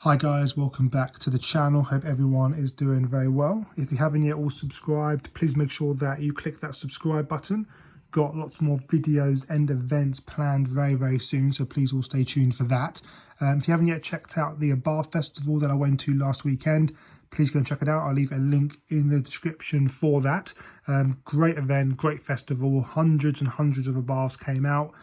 Hi guys, welcome back to the channel. Hope everyone is doing very well. If you haven't yet all subscribed, please make sure that you click that subscribe button. Got lots more videos and events planned very soon, so please all stay tuned for that. If you haven't yet checked out the Abarth Festival that I went to last weekend, please go and check it out. I'll leave a link in the description for that. Great event, great festival, hundreds and hundreds of Abarths came out.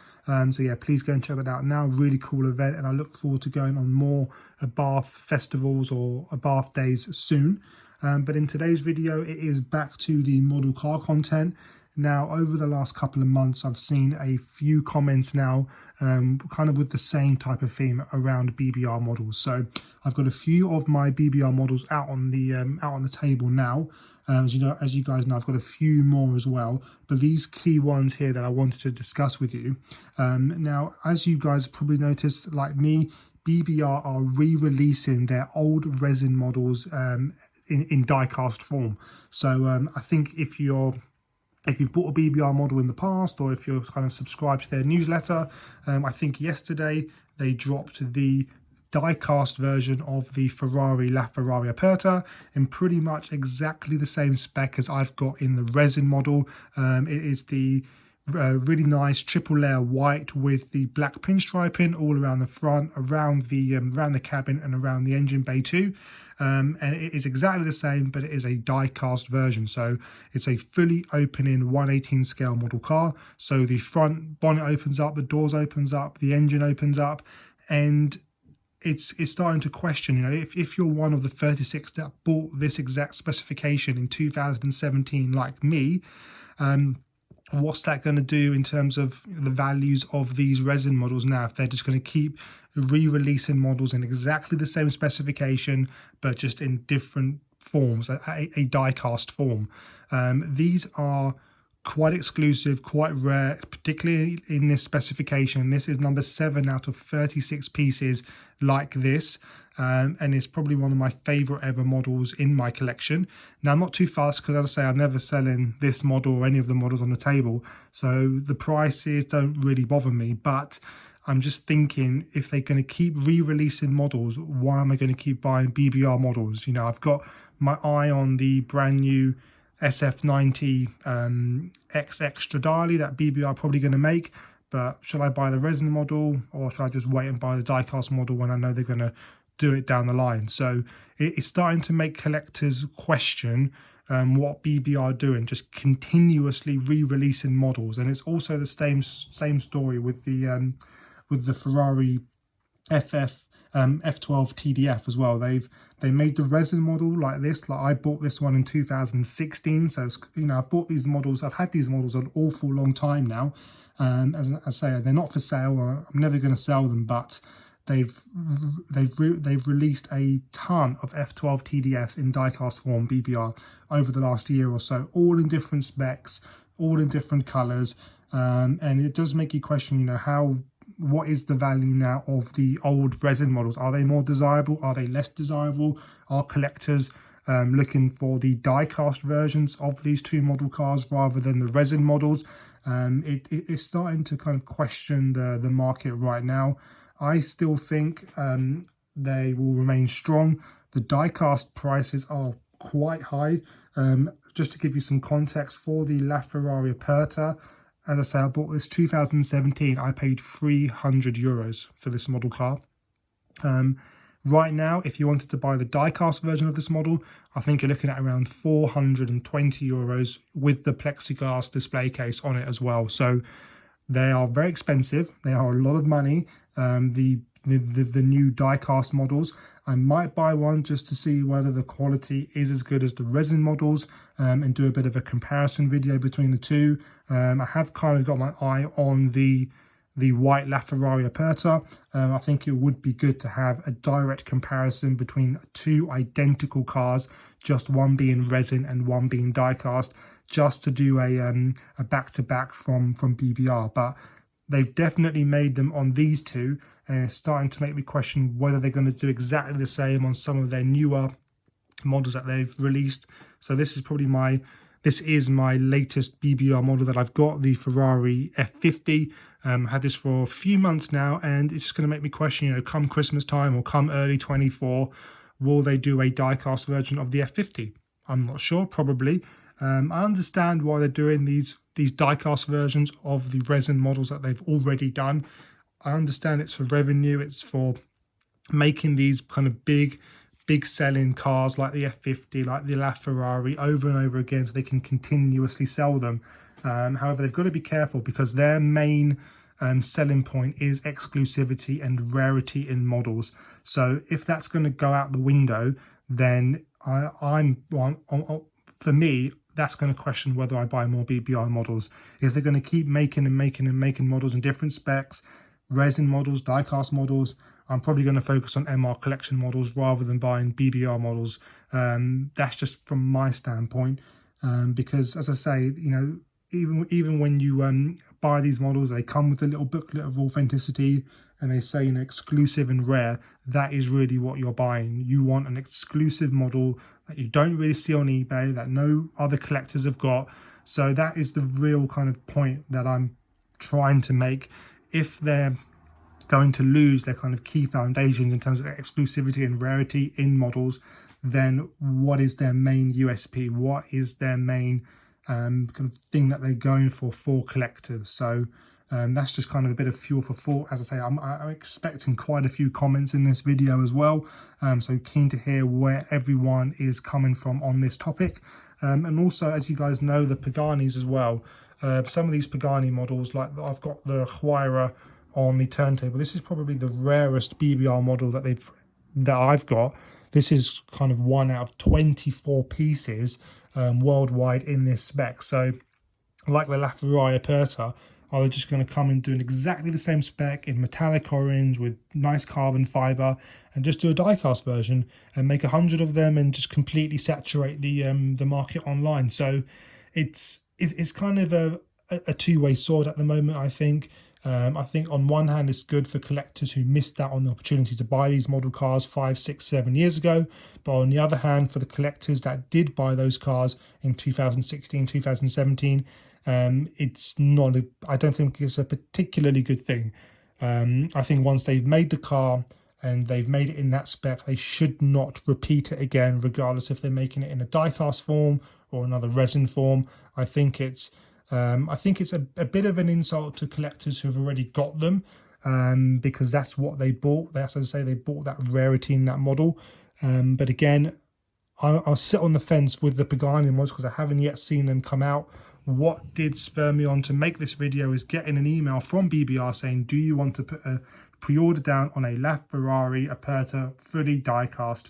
So yeah, please go and check it out now. Really cool event, and I look forward to going on more Abarth festivals or Abarth days soon. But in today's video, it is back to the model car content. Now, over the last couple of months, I've seen a few comments now, kind of with the same type of theme around BBR models. So I've got a few of my BBR models out on the table now. As you guys know, I've got a few more as well, but these key ones here that I wanted to discuss with you. Now, as you guys probably noticed, like me, BBR are re-releasing their old resin models in die-cast form. So I think if you've bought a BBR model in the past, or if you're kind of subscribed to their newsletter, I think yesterday they dropped the die-cast version of the Ferrari Aperta in pretty much exactly the same spec as I've got in the resin model. It is the really nice triple layer white with the black pinstriping all around the front, around the cabin and around the engine bay too. And it is exactly the same, but it is a die-cast version. So it's a fully opening 1/18 scale model car. So the front bonnet opens up, the doors opens up, the engine opens up, and it's starting to question, if you're one of the 36 that bought this exact specification in 2017 like me, what's that going to do in terms of the values of these resin models now, if they're just going to keep re-releasing models in exactly the same specification but just in different forms, a die-cast form. These are quite exclusive, quite rare, particularly in this specification. This is number 7 out of 36 pieces like this, and it's probably one of my favorite ever models in my collection. Now, I'm not too fast because, as I say, I'm never selling this model or any of the models on the table, so the prices don't really bother me. But I'm just thinking, if they're going to keep re-releasing models, why am I going to keep buying BBR models? I've got my eye on the brand new SF90 X Extra Dially that BBR are probably going to make, but should I buy the resin model, or should I just wait and buy the die-cast model when I know they're going to do it down the line? So it's starting to make collectors question what BBR are doing, just continuously re-releasing models. And it's also the same story with the Ferrari F12 TDS as well. They made the resin model like this. Like, I bought this one in 2016, so I've bought these models. I've had these models an awful long time now. As I say, they're not for sale. I'm never going to sell them, but they've released a ton of F12 TDS in die-cast form, BBR, over the last year or so, all in different specs, all in different colors, and it does make you question, what is the value now of the old resin models? Are they more desirable? Are they less desirable? Are collectors looking for the die-cast versions of these two model cars rather than the resin models? It's starting to kind of question the market right now. I still think they will remain strong. The die-cast prices are quite high. Just to give you some context, for the Ferrari Aperta, as I say, I bought this 2017. I paid €300 for this model car. Right now, if you wanted to buy the die-cast version of this model, I think you're looking at around €420 with the plexiglass display case on it as well. So they are very expensive. They are a lot of money. The new die-cast models, I might buy one just to see whether the quality is as good as the resin models, and do a bit of a comparison video between the two. I have kind of got my eye on the white Ferrari Aperta. I think it would be good to have a direct comparison between two identical cars, just one being resin and one being die-cast, just to do a back-to-back from BBR. But they've definitely made them on these two, and it's starting to make me question whether they're going to do exactly the same on some of their newer models that they've released. So this is probably This is my latest BBR model that I've got, the Ferrari F50. Had this for a few months now, and it's just going to make me question, you know, come Christmas time or come early 24, will they do a die-cast version of the F50? I'm not sure, probably. I understand why they're doing these die-cast versions of the resin models that they've already done. I understand it's for revenue, it's for making these kind of big selling cars like the F50, like the LaFerrari, over and over again so they can continuously sell them. However, they've got to be careful because their main selling point is exclusivity and rarity in models. So if that's going to go out the window, then for me, that's going to question whether I buy more BBR models. If they're going to keep making models in different specs, resin models, die-cast models, I'm probably going to focus on MR collection models rather than buying BBR models. That's just from my standpoint, because as I say, you know, even when you buy these models, they come with a little booklet of authenticity, and they say, you know, exclusive and rare. That is really what you're buying. You want an exclusive model that you don't really see on eBay, that no other collectors have got. So that is the real kind of point that I'm trying to make. If they're going to lose their kind of key foundations in terms of exclusivity and rarity in models, then what is their main USP? What is their main kind of thing that they're going for collectors? So that's just kind of a bit of fuel for thought. As I say, I'm expecting quite a few comments in this video as well. So keen to hear where everyone is coming from on this topic. And also, as you guys know, the Paganis as well. Some of these Pagani models, like I've got the Huayra on the turntable. This is probably the rarest BBR model that I've got. This is kind of 1 out of 24 pieces worldwide in this spec. So like the LaFerrari Aperta, are they just going to come and do exactly the same spec in metallic orange with nice carbon fiber and just do a die-cast version and make 100 of them and just completely saturate the market online? So it's kind of a two-way sword at the moment, I think. I think on one hand it's good for collectors who missed out on the opportunity to buy these model cars 5, 6, 7 years ago, but on the other hand, for the collectors that did buy those cars in 2016, 2017, it's not I don't think it's a particularly good thing. I think once they've made the car and they've made it in that spec, they should not repeat it again, regardless if they're making it in a die-cast form or another resin form. I think it's a bit of an insult to collectors who have already got them, because that's what they bought. As I say, they bought that rarity in that model. But again, I'll sit on the fence with the Pagani models because I haven't yet seen them come out. What did spur me on to make this video is getting an email from BBR saying, do you want to put a pre-order down on a LaFerrari Aperta fully die-cast?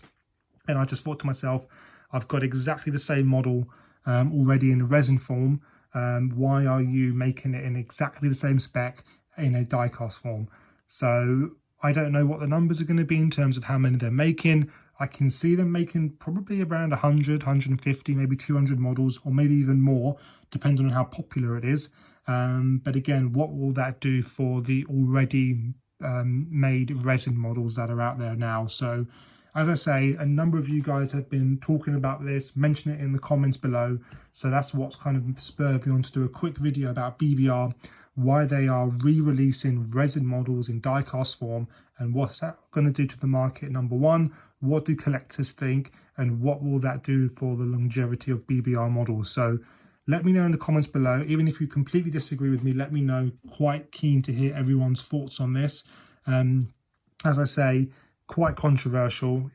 And I just thought to myself, I've got exactly the same model already in resin form. Why are you making it in exactly the same spec in a die-cast form? So I don't know what the numbers are going to be in terms of how many they're making. I can see them making probably around 100, 150, maybe 200 models, or maybe even more, depending on how popular it is. But again, what will that do for the already made resin models that are out there now? So as I say, a number of you guys have been talking about this, mention it in the comments below. So that's what's kind of spurred me on to do a quick video about BBR, why they are re-releasing resin models in die-cast form, and what's that going to do to the market. Number one, what do collectors think, and what will that do for the longevity of BBR models? So let me know in the comments below. Even if you completely disagree with me, let me know. Quite keen to hear everyone's thoughts on this. As I say, quite controversial.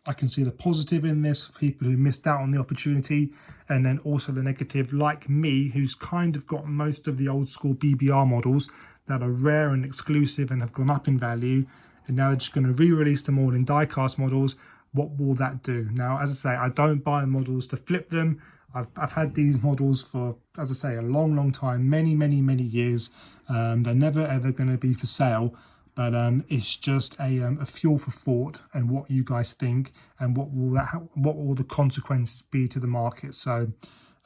I can see the positive in this for people who missed out on the opportunity, and then also the negative, like me, who's kind of got most of the old school BBR models that are rare and exclusive and have gone up in value, and now they're just going to re-release them all in die-cast models. What will that do? Now, as I say, I don't buy models to flip them. I've had these models for, as I say, a long time, many years. They're never ever going to be for sale. But it's just a fuel for thought, and what you guys think, and what will the consequences be to the market. So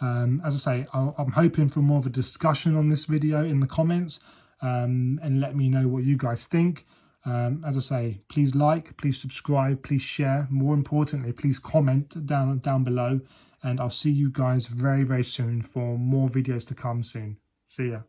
as I say, I'm hoping for more of a discussion on this video in the comments, and let me know what you guys think. As I say, please like, please subscribe, please share. More importantly, please comment down below, and I'll see you guys very, very soon for more videos to come soon. See ya.